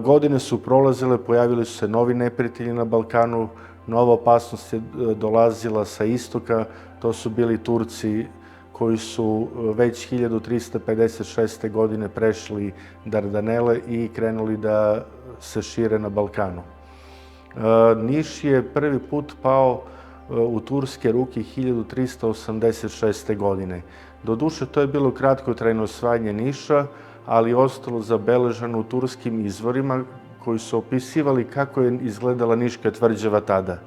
Godine su prolazile, pojavili su se novi neprijatelji na Balkanu, nova opasnost je dolazila sa istoka, to su bili Turci koji su već 1356. godine prešli Dardanele i krenuli da se šire na Balkanu. Niš je prvi put pao u turske ruke 1386. godine. Doduše, to je bilo kratkotrajno osvajanje Niša, ali je ostalo zabeleženo u turskim izvorima koji su opisivali kako je izgledala Niška tvrđava tada.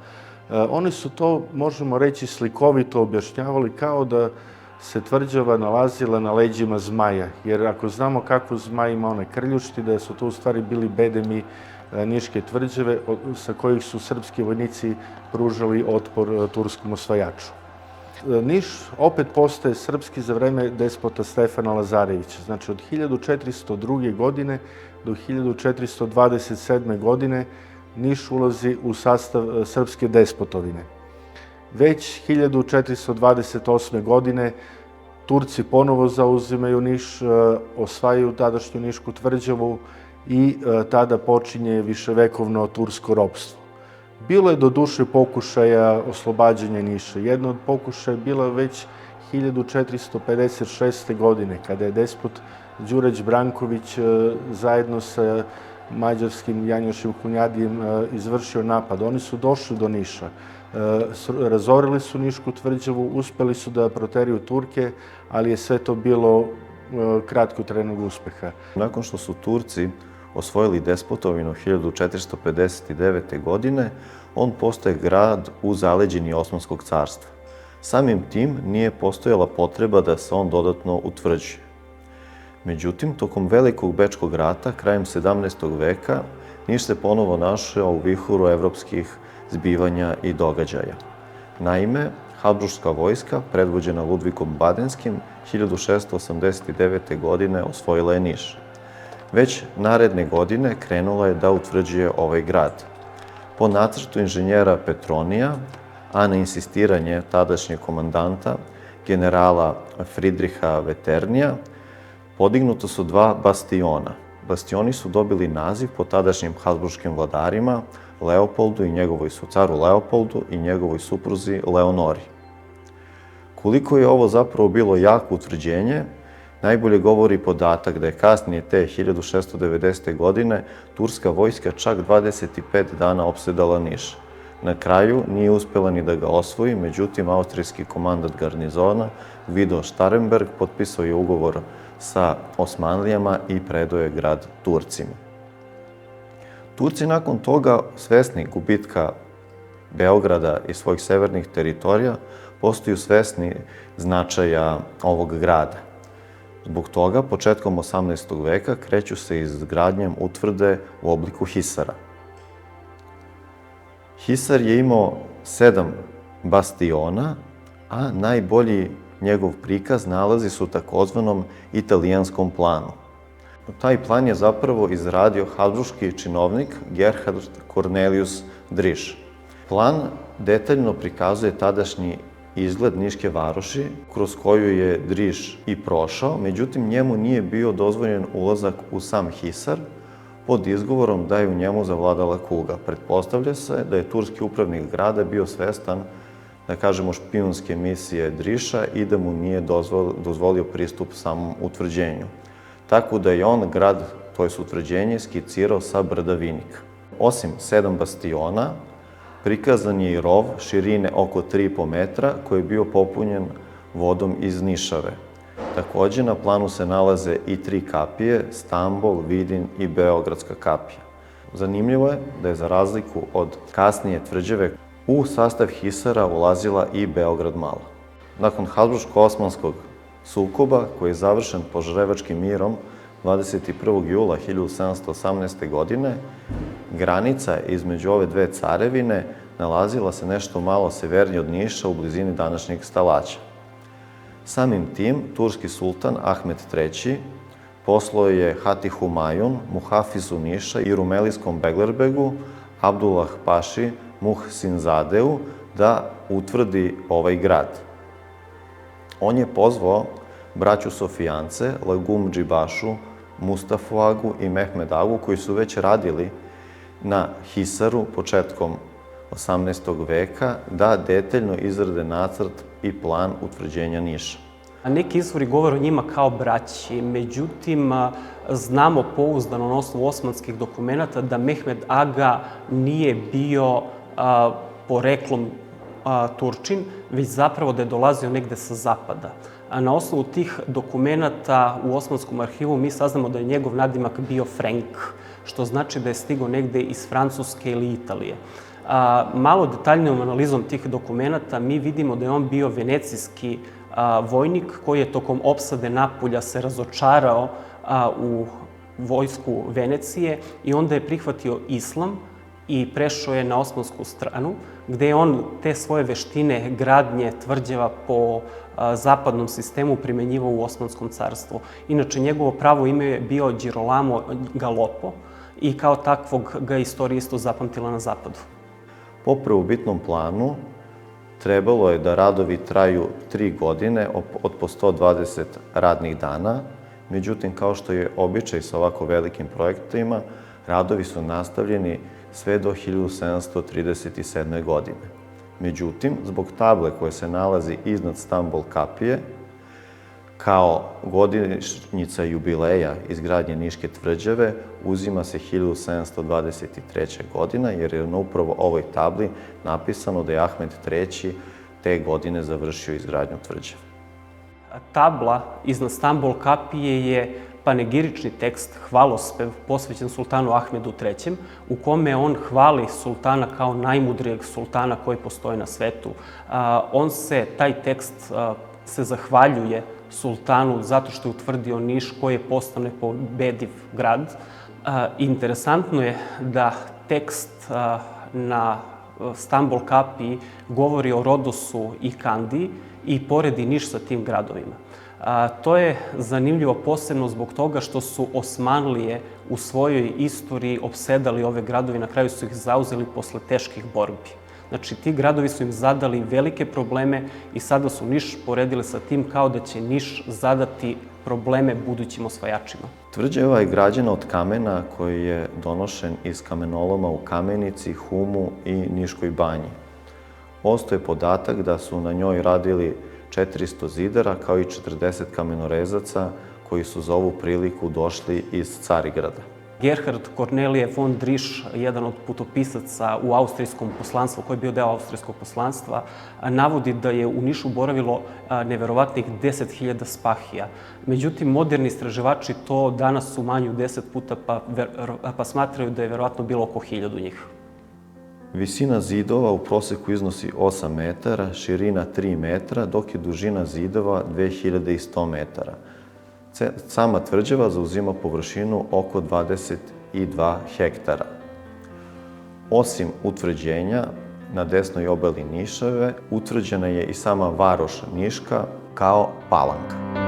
Oni su to, možemo reći, slikovito objašnjavali kao da se tvrđava nalazila na leđima zmaja, jer ako znamo kako zmaj ima one krljušti, da su to u stvari bili bedemi Niške tvrđave sa kojih su srpski vojnici pružali otpor turskom osvajaču. Niš opet postaje srpski za vreme despota Stefana Lazarevića. Znači, od 1402. godine do 1427. godine Niš ulazi u sastav srpske despotovine. Već 1428. godine Turci ponovo zauzimaju Niš, osvajaju tadašnju Nišku tvrđavu i tada počinje viševekovno tursko ropstvo. Bilo je doduše pokušaja oslobađanja Niša. Jedno od pokušaja je bila već 1456. godine, kada je despot Đurđ Branković zajedno sa mađarskim Janjošem Hunjadijem izvršio napad. Oni su došli do Niša, razorili su Nišku tvrđavu, uspeli su da proteriju Turke, ali je sve to bilo kratkotrajnog uspeha. Nakon što su Turci osvojili despotovinu 1459. godine, on postaje grad u zaleđini Osmanskog carstva. Samim tim nije postojala potreba da se on dodatno utvrđuje. Međutim, tokom Velikog bečkog rata, krajem 17. veka, Niš se ponovo našao u vihuru evropskih zbivanja i događaja. Naime, Habsburška vojska, predvođena Ludvikom Badenskim, 1689. godine osvojila je Niš. Već naredne godine krenula je da utvrđuje ovaj grad. Po nacrtu inženjera Petronija, a na insistiranje tadašnjeg komandanta, generala Fridriha Veternija, podignuto su dva bastiona. Bastioni su dobili naziv po tadašnjim habsburškim vladarima, Leopoldu i caru Leopoldu i njegovoj supruzi Leonori. Koliko je ovo zapravo bilo jako utvrđenje, najbolje govori podatak da je kasnije te 1690. godine turska vojska čak 25 dana opsedala Niš. Na kraju nije uspela ni da ga osvoji, međutim, austrijski komandant garnizona Guido Starhemberg potpisao je ugovor sa Osmanlijama i predao je grad Turcima. Turci nakon toga, svesni gubitka Beograda i svojih severnih teritorija, postaju svesni značaja ovog grada. Zbog toga, početkom 18. veka kreću se izgradnjom utvrde u obliku hisara. Hisar je imao 7 bastiona, a najbolji njegov prikaz nalazi se u takozvanom italijanskom planu. Taj plan je zapravo izradio habsburški činovnik Gerhard Cornelius Drisch. Plan detaljno prikazuje tadašnji izgled Niške varoši, kroz koju je Drisch i prošao, međutim njemu nije bio dozvoljen ulazak u sam hisar, pod izgovorom da je u njemu zavladala kuga. Pretpostavlja se da je turski upravnik grada bio svestan, da kažemo, špijunske misije Drischa i da mu nije dozvolio pristup samom utvrđenju. Tako da je on grad, to je utvrđenje, skicirao sa brda Vinik. Osim 7 bastiona, prikazan je i rov širine oko 3,5 metra koji je bio popunjen vodom iz Nišave. Takođe, na planu se nalaze i 3 kapije, Stambol, Vidin i Beogradska kapija. Zanimljivo je da je za razliku od kasnije tvrđave u sastav hisara ulazila i Beograd Mala. Nakon Habsburško-osmanskog sukoba, koji je završen Požarevačkim mirom 21. jula 1718. godine, granica između ove dve carevine nalazila se nešto malo severnije od Niša u blizini današnjeg Stalaća. Samim tim, turski sultan Ahmed III poslao je Hati Humajun, Muhafizu Niša i rumelijskom Beglerbegu, Abdullah Paši Muhsinzadeu, da utvrdi ovaj grad. On je pozvao braću Sofijance, Lagum Džibašu, Mustafu Agu i Mehmed Agu, koji su već radili na Hisaru početkom 18. veka, da detaljno izrade nacrt i plan utvrđenja Niša. Neki izvori govore o njima kao braći, međutim, znamo pouzdano na osnovu osmanskih dokumenata da Mehmed Aga nije bio poreklom Turčin, već zapravo da je dolazio negde sa zapada. Na osnovu tih dokumenata u Osmanskom arhivu mi saznamo da je njegov nadimak bio Frenk, što znači da je stigao negde iz Francuske ili Italije. Malo detaljnijom analizom tih dokumenata mi vidimo da je on bio venecijski vojnik koji je tokom opsade Napulja se razočarao u vojsku Venecije i onda je prihvatio islam i prešao je na osmansku stranu, gde je on te svoje veštine gradnje tvrđava po zapadnom sistemu primenjivao u Osmanskom carstvu. Inače, njegovo pravo ime je bio Girolamo Galopo i kao takvog ga istorija isto zapamtila na zapadu. Po prvobitnom planu trebalo je da radovi traju 3 godine od po 120 radnih dana, međutim, kao što je običaj sa ovako velikim projektima, radovi su nastavljeni sve do 1737. godine. Međutim, zbog table koja se nalazi iznad Stambol kapije, kao godišnjica jubileja izgradnje Niške tvrđave, uzima se 1723. godina, jer je na upravo ovoj tabli napisano da je Ahmed III. Te godine završio izgradnju tvrđave. Tabla iznad Stambol kapije je panegirični tekst, hvalospev, posvećen sultanu Ahmedu III, u kome on hvali sultana kao najmudrijeg sultana koji postoji na svetu. Taj tekst se zahvaljuje sultanu zato što je utvrdio Niš koji je postao nepobediv grad. Interesantno je da tekst na Stambol kapiji govori o Rodosu i Kandiji i poredi Niš sa tim gradovima. To je zanimljivo posebno zbog toga što su Osmanlije u svojoj istoriji opsedali ove gradovi, na kraju su ih zauzeli posle teških borbi. Znači, ti gradovi su im zadali velike probleme i sada su Niš poredili sa tim kao da će Niš zadati probleme budućim osvajačima. Tvrđava je građena od kamena koji je donošen iz kamenoloma u Kamenici, Humu i Niškoj banji. Postoje podatak da su na njoj radili 400 zidara kao i 40 kamenorezaca koji su za ovu priliku došli iz Carigrada. Gerhard Cornelie von Drisch, jedan od putopisaca u austrijskom poslanstvu, koji je bio deo austrijskog poslanstva, navodi da je u Nišu boravilo neverovatnih 10.000 spahija. Međutim, moderni istraživači to danas umanjuju 10 puta, pa smatraju da je verovatno bilo oko 1000 njih. Visina zidova u proseku iznosi 8 metara, širina 3 metra, dok je dužina zidova 2100 metara. Sama tvrđava zauzima površinu oko 22 hektara. Osim utvrđenja, na desnoj obali Nišave utvrđena je i sama varoš Niška kao palanka.